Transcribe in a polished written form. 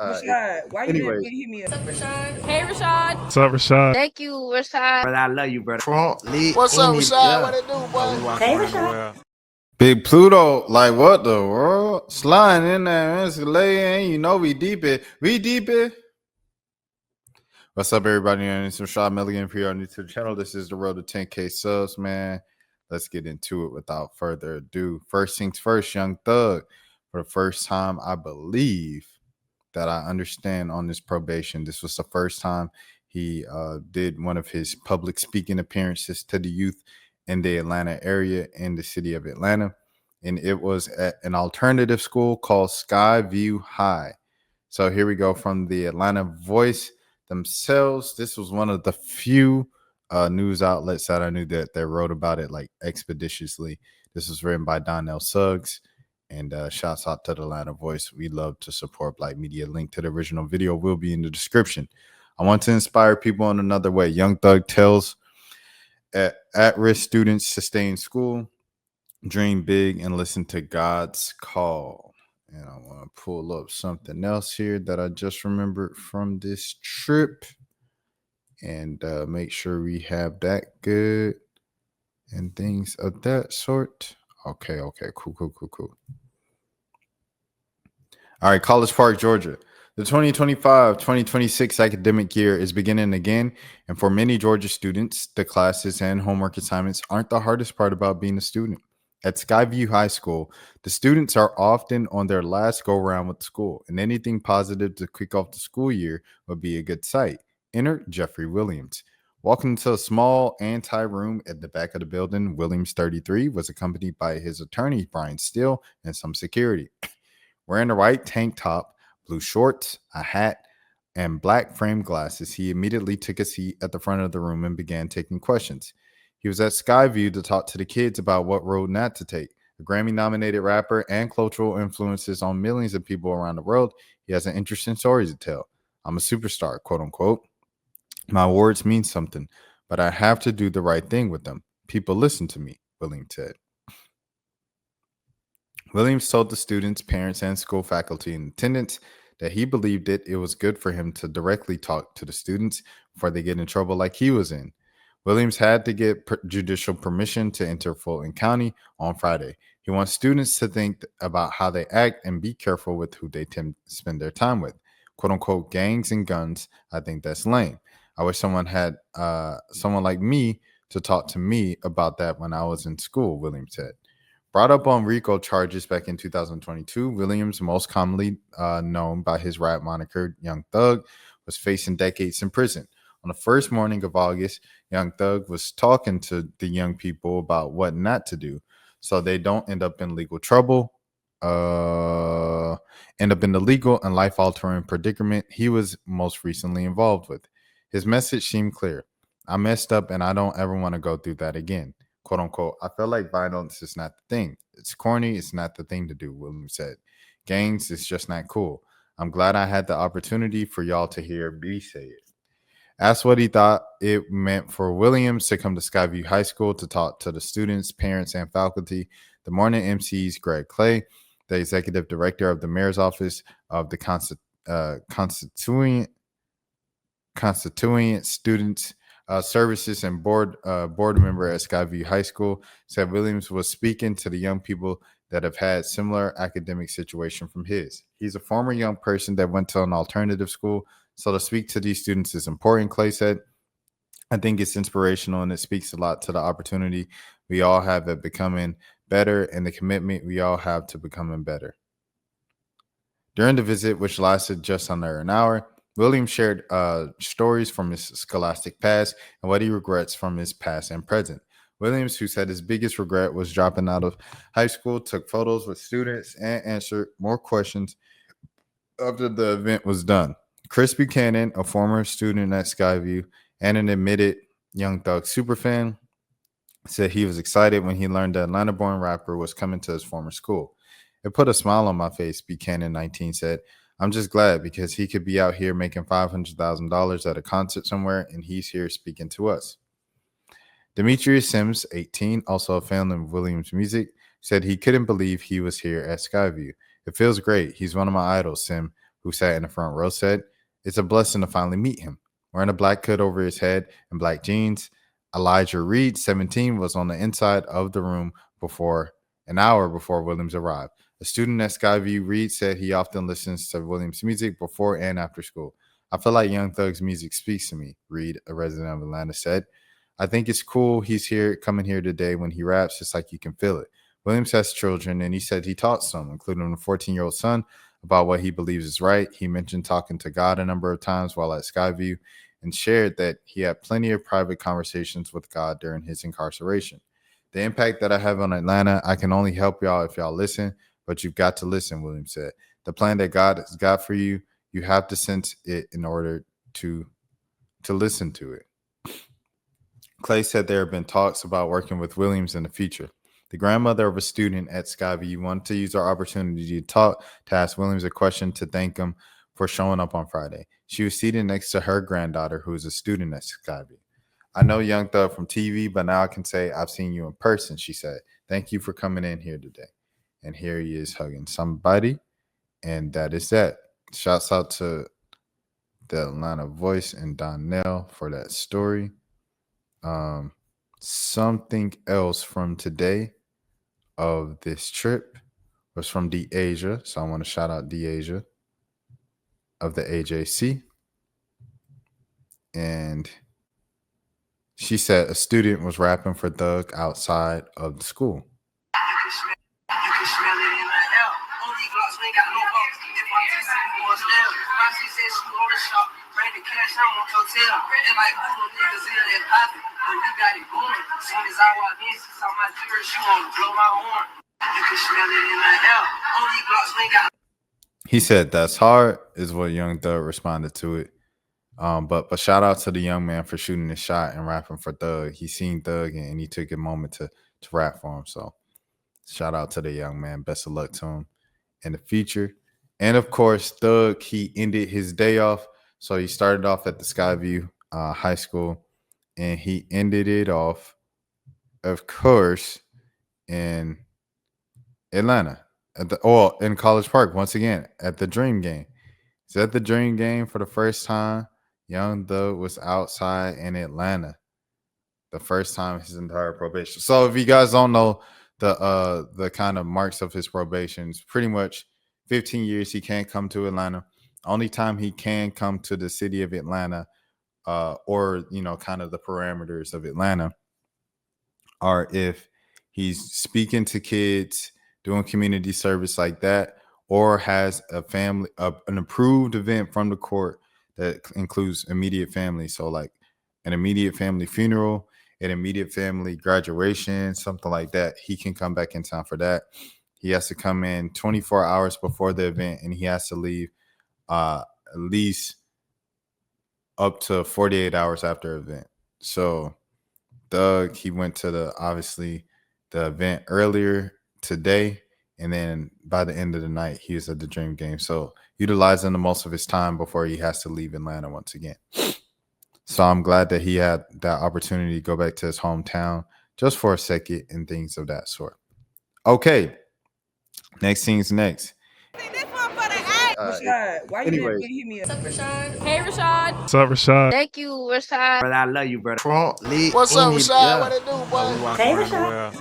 Rashad, why you didn't Anyways, hit me up? What's up, Rashad? Hey, Rashad. What's up, Rashad? Thank you, Rashad. brother, I love you, brother. Trump lit. What's up, Rashad? What it do, boy? Hey, Rashad. Big Pluto, like what the world? Sliding in there, man. It's laying, you know we deep it. We deep it. What's up, everybody? It's rashadmilligan here on YouTube channel. This is the road to 10K subs, man. Let's get into it without further ado. First things first, Young Thug. For the first time, I believe that I understand on this probation. This was the first time he did one of his public speaking appearances to the youth in the Atlanta area, in the city of Atlanta. And it was at an alternative school called Skyview High. So here we go from the Atlanta Voice themselves. This was one of the few news outlets that I knew that they wrote about it like expeditiously. This was written by Donnell Suggs. And shouts out to the Atlanta Voice. We love to support Black media. Link to the original video will be in the description. I want to inspire people in another way. Young Thug tells at-risk students to stay in school, dream big, and listen to God's call. And I want to pull up something else here that I just remembered from this trip. And make sure we have that good and things of that sort. Okay, cool. All right, College Park, Georgia. The 2025-2026 academic year is beginning again, and for many Georgia students, the classes and homework assignments aren't the hardest part about being a student. At Skyview High School, the students are often on their last go-round with school, and anything positive to kick off the school year would be a good sight. Enter Jeffrey Williams. Walking into a small anti-room at the back of the building, Williams, 33, was accompanied by his attorney, Brian Steele, and some security. Wearing a white tank top, blue shorts, a hat, and black framed glasses, he immediately took a seat at the front of the room and began taking questions. He was at Skyview to talk to the kids about what road not to take. A Grammy-nominated rapper and cultural influences on millions of people around the world, he has an interesting story to tell. I'm a superstar, quote unquote. My words mean something, but I have to do the right thing with them. People listen to me, Williams said. Williams told the students, parents, and school faculty in attendance that he believed it was good for him to directly talk to the students before they get in trouble like he was in. Williams had to get judicial permission to enter Fulton County on Friday. He wants students to think about how they act and be careful with who they tend to spend their time with. Quote unquote, gangs and guns. I think that's lame. I wish someone had someone like me to talk to me about that when I was in school, Williams said. Brought up on RICO charges back in 2022, Williams, most commonly known by his rap moniker Young Thug, was facing decades in prison. On the first morning of August, Young Thug was talking to the young people about what not to do so they don't end up in legal trouble, end up in the legal and life-altering predicament he was most recently involved with. His message seemed clear. I messed up and I don't ever want to go through that again. Quote unquote, I feel like violence is not the thing. It's corny. It's not the thing to do, Williams said. Gangs is just not cool. I'm glad I had the opportunity for y'all to hear me say it. Asked what he thought it meant for Williams to come to Skyview High School to talk to the students, parents, and faculty, the morning MCs Greg Clay, the executive director of the mayor's office of the Constituent Students Services and board member at Skyview High School, said Williams was speaking to the young people that have had similar academic situation from his. He's a former young person that went to an alternative school, so to speak to these students is important, Clay said. I think it's inspirational and it speaks a lot to the opportunity we all have at becoming better and the commitment we all have to becoming better. During the visit, which lasted just under an hour, Williams shared stories from his scholastic past and what he regrets from his past and present. Williams, who said his biggest regret was dropping out of high school, took photos with students and answered more questions after the event was done. Chris Buchanan, a former student at Skyview and an admitted Young Thug superfan, said he was excited when he learned the Atlanta-born rapper was coming to his former school. It put a smile on my face, Buchanan, 19, said. I'm just glad because he could be out here making $500,000 at a concert somewhere, and he's here speaking to us. Demetrius Sims, 18, also a fan of Williams' music, said he couldn't believe he was here at Skyview. It feels great. He's one of my idols, Sim. who sat in the front row, said, "It's a blessing to finally meet him." Wearing a black hood over his head and black jeans, Elijah Reed, 17, was on the inside of the room before an hour before Williams arrived. A student at Skyview, Reed said he often listens to Williams' music before and after school. "I feel like Young Thug's music speaks to me," Reed, a resident of Atlanta, said. "I think it's cool he's coming here today. When he raps, it's like you can feel it." Williams has children, and he said he taught some, including a 14-year-old son, about what he believes is right. He mentioned talking to God a number of times while at Skyview and shared that he had plenty of private conversations with God during his incarceration. "The impact that I have on Atlanta, I can only help y'all if y'all listen, but you've got to listen," Williams said. "The plan that God has got for you, you have to sense it in order to listen to it." Clay said there have been talks about working with Williams in the future. The grandmother of a student at Skyview wanted to use our opportunity to talk to ask Williams a question to thank him for showing up on Friday. She was seated next to her granddaughter, who is a student at Skyview. "I know Young Thug from TV, but now I can say I've seen you in person," she said. "Thank you for coming in here today." And here he is hugging somebody. And that is that. Shouts out to the Atlanta Voice and Donnell for that story. Something else from today of this trip was from Deasia. So I want to shout out Deasia of the AJC. And she said a student was rapping for Thug outside of the school. He said that's hard, is what Young Thug responded to it. But shout out to the young man for shooting the shot and rapping for Thug. He seen Thug and he took a moment to rap for him. So shout out to the young man. Best of luck to him in the future. And of course, Thug, he ended his day off. So he started off at the Skyview High School, and he ended it off, of course, in Atlanta, in College Park, once again, at the Dream Game. He's at the Dream Game for the first time. Young Thug was outside in Atlanta the first time his entire probation. So if you guys don't know the kind of marks of his probation, it's pretty much 15 years he can't come to Atlanta. Only time he can come to the city of Atlanta, or kind of the parameters of Atlanta, are if he's speaking to kids, doing community service like that, or has an approved event from the court that includes immediate family. So like an immediate family funeral, an immediate family graduation, something like that. He can come back in time for that. He has to come in 24 hours before the event, and he has to leave at least up to 48 hours after the event. So Doug, he went to the event earlier today, and then by the end of the night, he was at the Dream Game. So utilizing the most of his time before he has to leave Atlanta once again. So I'm glad that he had that opportunity to go back to his hometown just for a second and things of that sort. Okay, next thing's next. Rashad, why you didn't hit me up? What's up, Rashad? Hey, Rashad. What's up, Rashad? Thank you, Rashad. Brother, I love you, brother. Front, lit, What's up, Rashad? yeah. What it do, boy? Hey, Rashad.